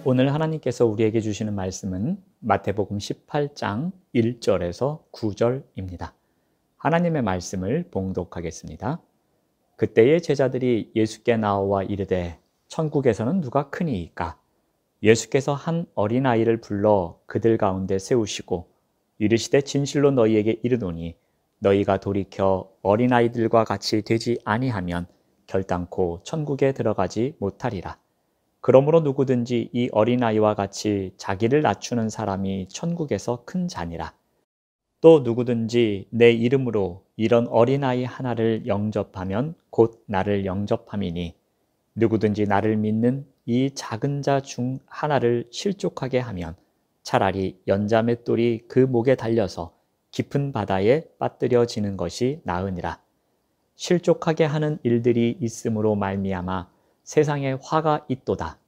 오늘 하나님께서 우리에게 주시는 말씀은 마태복음 18장 1절에서 9절입니다. 하나님의 말씀을 봉독하겠습니다. 그때의 제자들이 예수께 나와 이르되 천국에서는 누가 크니이까? 예수께서 한 어린아이를 불러 그들 가운데 세우시고 이르시되 진실로 너희에게 이르노니 너희가 돌이켜 어린아이들과 같이 되지 아니하면 결단코 천국에 들어가지 못하리라. 그러므로 누구든지 이 어린아이와 같이 자기를 낮추는 사람이 천국에서 큰 자니라. 또 누구든지 내 이름으로 이런 어린아이 하나를 영접하면 곧 나를 영접함이니 누구든지 나를 믿는 이 작은 자 중 하나를 실족하게 하면 차라리 연자맷돌이 그 목에 달려서 깊은 바다에 빠뜨려지는 것이 나으니라. 실족하게 하는 일들이 있음으로 말미암아 세상에 화가 있도다.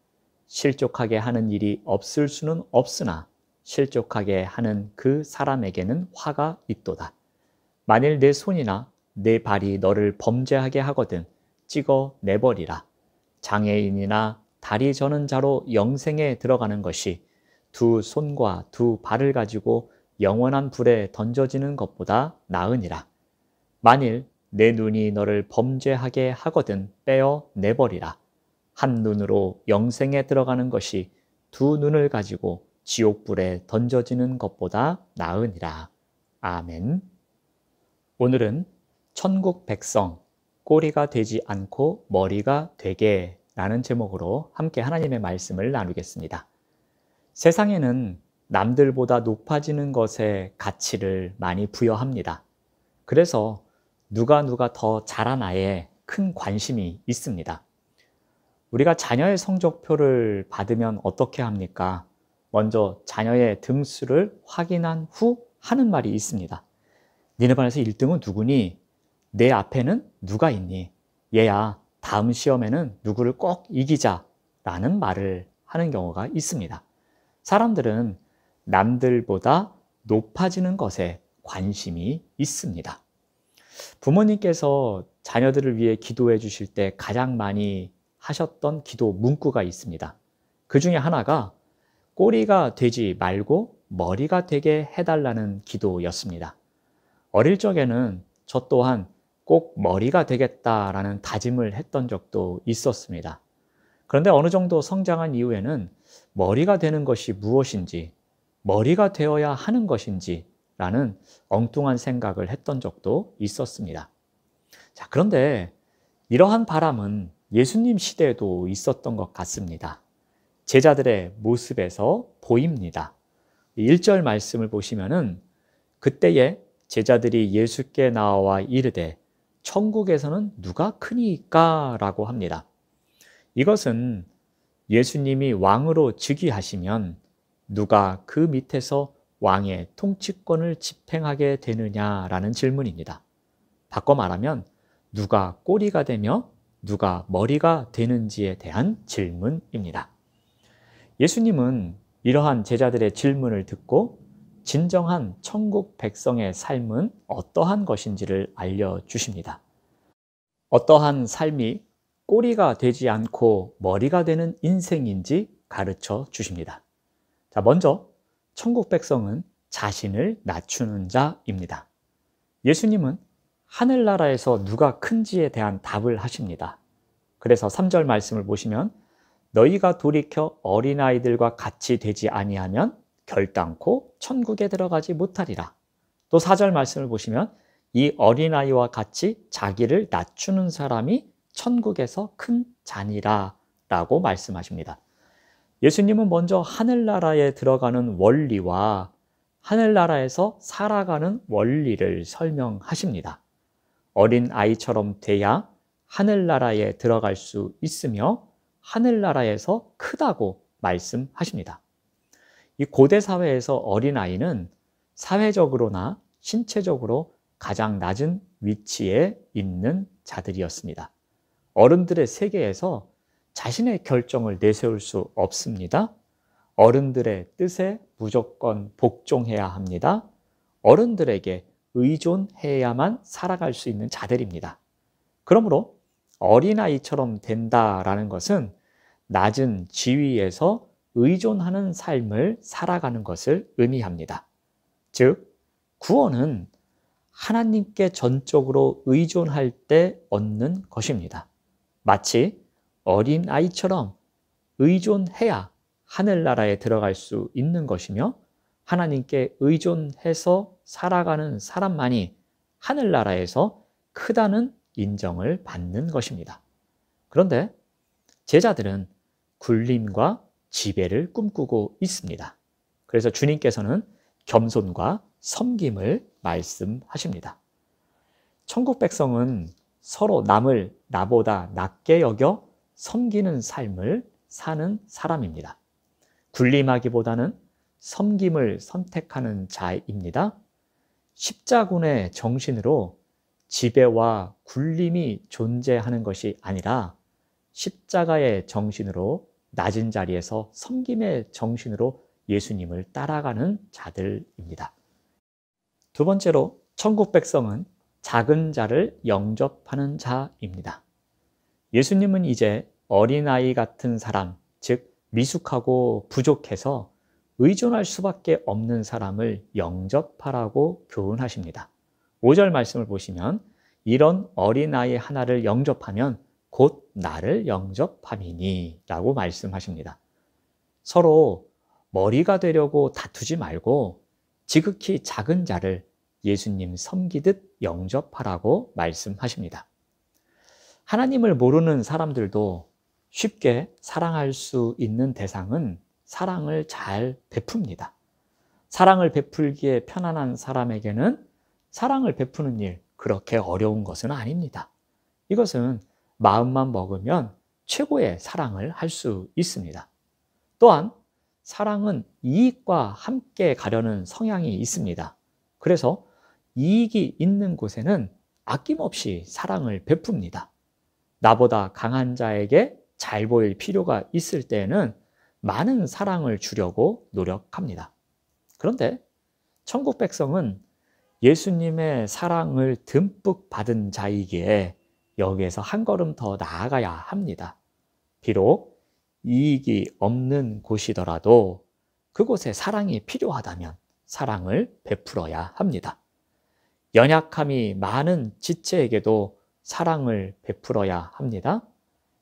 실족하게 하는 일이 없을 수는 없으나 실족하게 하는 그 사람에게는 화가 있도다. 만일 내 손이나 내 발이 너를 범죄하게 하거든 찍어 내버리라. 장애인이나 다리 저는 자로 영생에 들어가는 것이 두 손과 두 발을 가지고 영원한 불에 던져지는 것보다 나으니라. 만일 내 눈이 너를 범죄하게 하거든 빼어 내버리라. 한 눈으로 영생에 들어가는 것이 두 눈을 가지고 지옥불에 던져지는 것보다 나으니라. 아멘. 오늘은 천국 백성, 꼬리가 되지 않고 머리가 되게 라는 제목으로 함께 하나님의 말씀을 나누겠습니다. 세상에는 남들보다 높아지는 것에 가치를 많이 부여합니다. 그래서 누가 더 잘하나에 큰 관심이 있습니다. 우리가 자녀의 성적표를 받으면 어떻게 합니까? 먼저 자녀의 등수를 확인한 후 하는 말이 있습니다. 니네 반에서 1등은 누구니? 내 앞에는 누가 있니? 얘야, 다음 시험에는 누구를 꼭 이기자 라는 말을 하는 경우가 있습니다. 사람들은 남들보다 높아지는 것에 관심이 있습니다. 부모님께서 자녀들을 위해 기도해 주실 때 가장 많이 하셨던 기도 문구가 있습니다. 그 중에 하나가 꼬리가 되지 말고 머리가 되게 해달라는 기도였습니다. 어릴 적에는 저 또한 꼭 머리가 되겠다라는 다짐을 했던 적도 있었습니다. 그런데 어느 정도 성장한 이후에는 머리가 되는 것이 무엇인지, 머리가 되어야 하는 것인지 라는 엉뚱한 생각을 했던 적도 있었습니다. 자, 그런데 이러한 바람은 예수님 시대에도 있었던 것 같습니다. 제자들의 모습에서 보입니다. 1절 말씀을 보시면은 그때에 제자들이 예수께 나와 이르되 천국에서는 누가 크니까? 라고 합니다. 이것은 예수님이 왕으로 즉위하시면 누가 그 밑에서 왕의 통치권을 집행하게 되느냐라는 질문입니다. 바꿔 말하면 누가 꼬리가 되며 누가 머리가 되는지에 대한 질문입니다. 예수님은 이러한 제자들의 질문을 듣고 진정한 천국 백성의 삶은 어떠한 것인지를 알려주십니다. 어떠한 삶이 꼬리가 되지 않고 머리가 되는 인생인지 가르쳐 주십니다. 자, 먼저 천국 백성은 자신을 낮추는 자입니다. 예수님은 하늘나라에서 누가 큰지에 대한 답을 하십니다. 그래서 3절 말씀을 보시면 너희가 돌이켜 어린아이들과 같이 되지 아니하면 결단코 천국에 들어가지 못하리라. 또 4절 말씀을 보시면 이 어린아이와 같이 자기를 낮추는 사람이 천국에서 큰 자니라 라고 말씀하십니다. 예수님은 먼저 하늘나라에 들어가는 원리와 하늘나라에서 살아가는 원리를 설명하십니다. 어린 아이처럼 돼야 하늘나라에 들어갈 수 있으며 하늘나라에서 크다고 말씀하십니다. 이 고대 사회에서 어린아이는 사회적으로나 신체적으로 가장 낮은 위치에 있는 자들이었습니다. 어른들의 세계에서 자신의 결정을 내세울 수 없습니다. 어른들의 뜻에 무조건 복종해야 합니다. 어른들에게 의존해야만 살아갈 수 있는 자들입니다. 그러므로 어린아이처럼 된다라는 것은 낮은 지위에서 의존하는 삶을 살아가는 것을 의미합니다. 즉, 구원은 하나님께 전적으로 의존할 때 얻는 것입니다. 마치 어린아이처럼 의존해야 하늘나라에 들어갈 수 있는 것이며, 하나님께 의존해서 살아가는 사람만이 하늘나라에서 크다는 인정을 받는 것입니다. 그런데 제자들은 굴림과 지배를 꿈꾸고 있습니다. 그래서 주님께서는 겸손과 섬김을 말씀하십니다. 천국 백성은 서로 남을 나보다 낮게 여겨 섬기는 삶을 사는 사람입니다. 굴림하기보다는 섬김을 선택하는 자입니다. 십자군의 정신으로 지배와 굴림이 존재하는 것이 아니라 십자가의 정신으로, 낮은 자리에서 섬김의 정신으로 예수님을 따라가는 자들입니다. 두 번째로, 천국 백성은 작은 자를 영접하는 자입니다. 예수님은 이제 어린아이 같은 사람, 즉 미숙하고 부족해서 의존할 수밖에 없는 사람을 영접하라고 교훈하십니다. 5절 말씀을 보시면 이런 어린아이 하나를 영접하면 곧 나를 영접함이니 라고 말씀하십니다. 서로 머리가 되려고 다투지 말고 지극히 작은 자를 예수님 섬기듯 영접하라고 말씀하십니다. 하나님을 모르는 사람들도 쉽게 사랑할 수 있는 대상은 사랑을 잘 베풉니다. 사랑을 베풀기에 편안한 사람에게는 사랑을 베푸는 일 그렇게 어려운 것은 아닙니다. 이것은 마음만 먹으면 최고의 사랑을 할 수 있습니다. 또한 사랑은 이익과 함께 가려는 성향이 있습니다. 그래서 이익이 있는 곳에는 아낌없이 사랑을 베풉니다. 나보다 강한 자에게 잘 보일 필요가 있을 때에는 많은 사랑을 주려고 노력합니다. 그런데 천국 백성은 예수님의 사랑을 듬뿍 받은 자이기에 여기에서 한 걸음 더 나아가야 합니다. 비록 이익이 없는 곳이더라도 그곳에 사랑이 필요하다면 사랑을 베풀어야 합니다. 연약함이 많은 지체에게도 사랑을 베풀어야 합니다.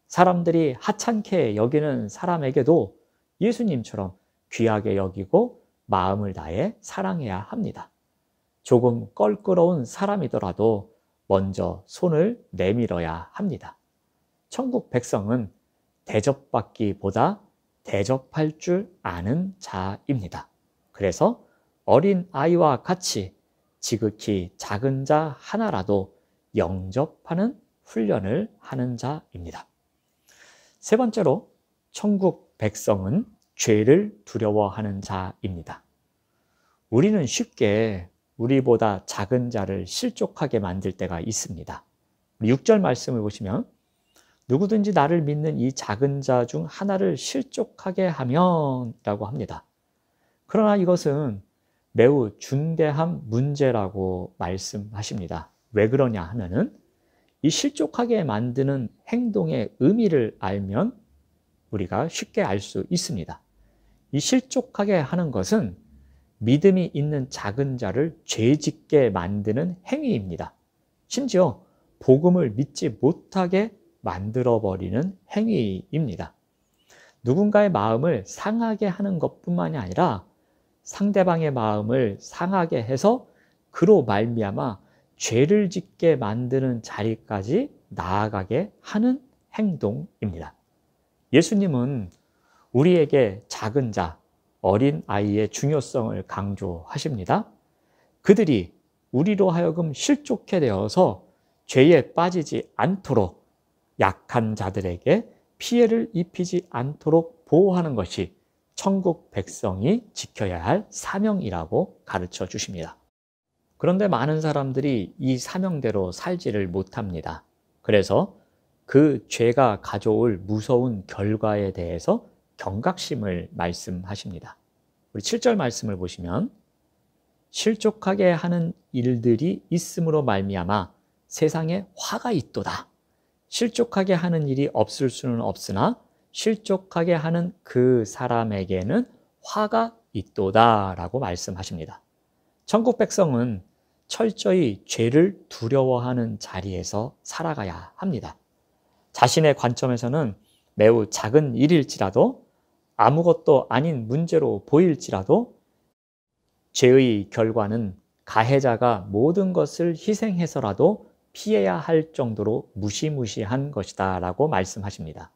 사람들이 하찮게 여기는 사람에게도 예수님처럼 귀하게 여기고 마음을 다해 사랑해야 합니다. 조금 껄끄러운 사람이더라도 먼저 손을 내밀어야 합니다. 천국 백성은 대접받기보다 대접할 줄 아는 자입니다. 그래서 어린 아이와 같이 지극히 작은 자 하나라도 영접하는 훈련을 하는 자입니다. 세 번째로, 천국 백성은 죄를 두려워하는 자입니다. 우리는 쉽게 우리보다 작은 자를 실족하게 만들 때가 있습니다. 6절 말씀을 보시면 누구든지 나를 믿는 이 작은 자 중 하나를 실족하게 하면 라고 합니다. 그러나 이것은 매우 중대한 문제라고 말씀하십니다. 왜 그러냐 하면은 이 실족하게 만드는 행동의 의미를 알면 우리가 쉽게 알 수 있습니다. 이 실족하게 하는 것은 믿음이 있는 작은 자를 죄짓게 만드는 행위입니다. 심지어 복음을 믿지 못하게 만들어버리는 행위입니다. 누군가의 마음을 상하게 하는 것뿐만이 아니라 상대방의 마음을 상하게 해서 그로 말미암아 죄를 짓게 만드는 자리까지 나아가게 하는 행동입니다. 예수님은 우리에게 작은 자, 어린 아이의 중요성을 강조하십니다. 그들이 우리로 하여금 실족해 되어서 죄에 빠지지 않도록 약한 자들에게 피해를 입히지 않도록 보호하는 것이 천국 백성이 지켜야 할 사명이라고 가르쳐 주십니다. 그런데 많은 사람들이 이 사명대로 살지를 못합니다. 그래서 그 죄가 가져올 무서운 결과에 대해서 경각심을 말씀하십니다. 우리 7절 말씀을 보시면 실족하게 하는 일들이 있음으로 말미암아 세상에 화가 있도다. 실족하게 하는 일이 없을 수는 없으나 실족하게 하는 그 사람에게는 화가 있도다 라고 말씀하십니다. 천국 백성은 철저히 죄를 두려워하는 자리에서 살아가야 합니다. 자신의 관점에서는 매우 작은 일일지라도 아무것도 아닌 문제로 보일지라도 죄의 결과는 가해자가 모든 것을 희생해서라도 피해야 할 정도로 무시무시한 것이다 라고 말씀하십니다.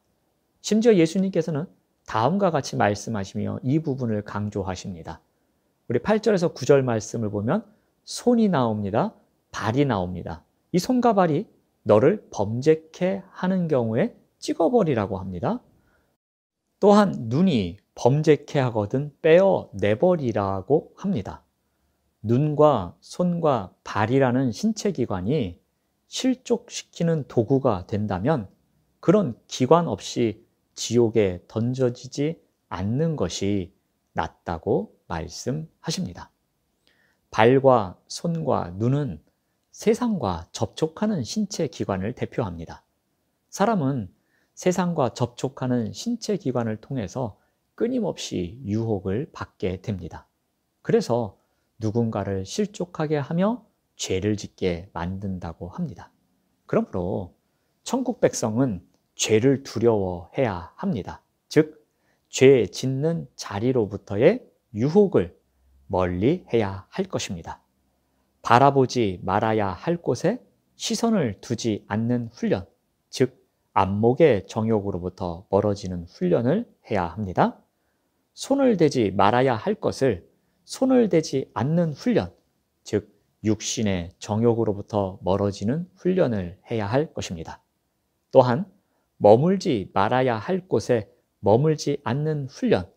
심지어 예수님께서는 다음과 같이 말씀하시며 이 부분을 강조하십니다. 우리 8절에서 9절 말씀을 보면 손이 나옵니다. 발이 나옵니다. 이 손과 발이 너를 범죄케 하는 경우에 찍어버리라고 합니다. 또한 눈이 범죄케 하거든 빼어내버리라고 합니다. 눈과 손과 발이라는 신체 기관이 실족시키는 도구가 된다면 그런 기관 없이 지옥에 던져지지 않는 것이 낫다고 말씀하십니다. 발과 손과 눈은 세상과 접촉하는 신체 기관을 대표합니다. 사람은 세상과 접촉하는 신체 기관을 통해서 끊임없이 유혹을 받게 됩니다. 그래서 누군가를 실족하게 하며 죄를 짓게 만든다고 합니다. 그러므로 천국 백성은 죄를 두려워해야 합니다. 즉, 죄 짓는 자리로부터의 유혹을 멀리 해야 할 것입니다. 바라보지 말아야 할 곳에 시선을 두지 않는 훈련, 즉 안목의 정욕으로부터 멀어지는 훈련을 해야 합니다. 손을 대지 말아야 할 것을 손을 대지 않는 훈련, 즉 육신의 정욕으로부터 멀어지는 훈련을 해야 할 것입니다. 또한 머물지 말아야 할 곳에 머물지 않는 훈련,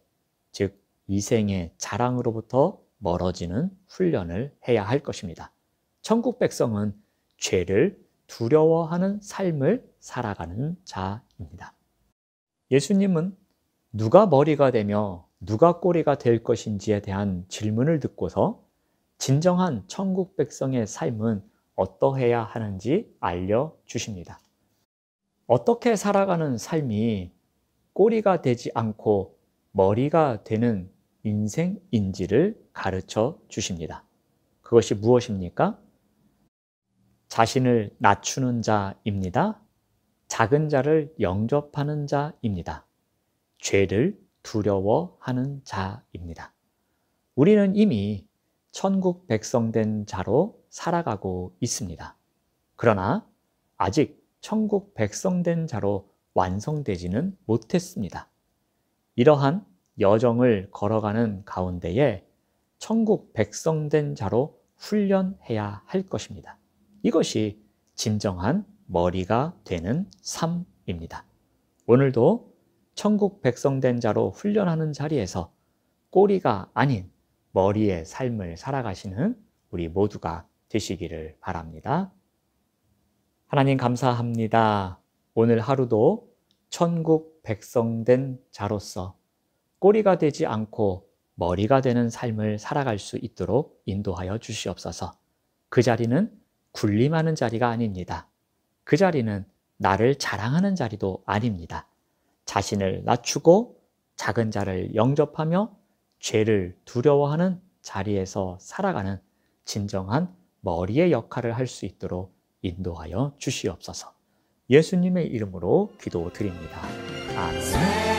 즉 이생의 자랑으로부터 멀어지는 훈련을 해야 할 것입니다. 천국 백성은 죄를 두려워하는 삶을 살아가는 자입니다. 예수님은 누가 머리가 되며 누가 꼬리가 될 것인지에 대한 질문을 듣고서 진정한 천국 백성의 삶은 어떠해야 하는지 알려주십니다. 어떻게 살아가는 삶이 꼬리가 되지 않고 머리가 되는 인생인지를 가르쳐 주십니다. 그것이 무엇입니까? 자신을 낮추는 자입니다. 작은 자를 영접하는 자입니다. 죄를 두려워하는 자입니다. 우리는 이미 천국 백성된 자로 살아가고 있습니다. 그러나 아직 천국 백성된 자로 완성되지는 못했습니다. 이러한 여정을 걸어가는 가운데에 천국 백성된 자로 훈련해야 할 것입니다. 이것이 진정한 머리가 되는 삶입니다. 오늘도 천국 백성된 자로 훈련하는 자리에서 꼬리가 아닌 머리의 삶을 살아가시는 우리 모두가 되시기를 바랍니다. 하나님 감사합니다. 오늘 하루도 천국 백성된 자로서 꼬리가 되지 않고 머리가 되는 삶을 살아갈 수 있도록 인도하여 주시옵소서. 그 자리는 군림하는 자리가 아닙니다. 그 자리는 나를 자랑하는 자리도 아닙니다. 자신을 낮추고 작은 자를 영접하며 죄를 두려워하는 자리에서 살아가는 진정한 머리의 역할을 할 수 있도록 인도하여 주시옵소서. 예수님의 이름으로 기도드립니다. 아멘.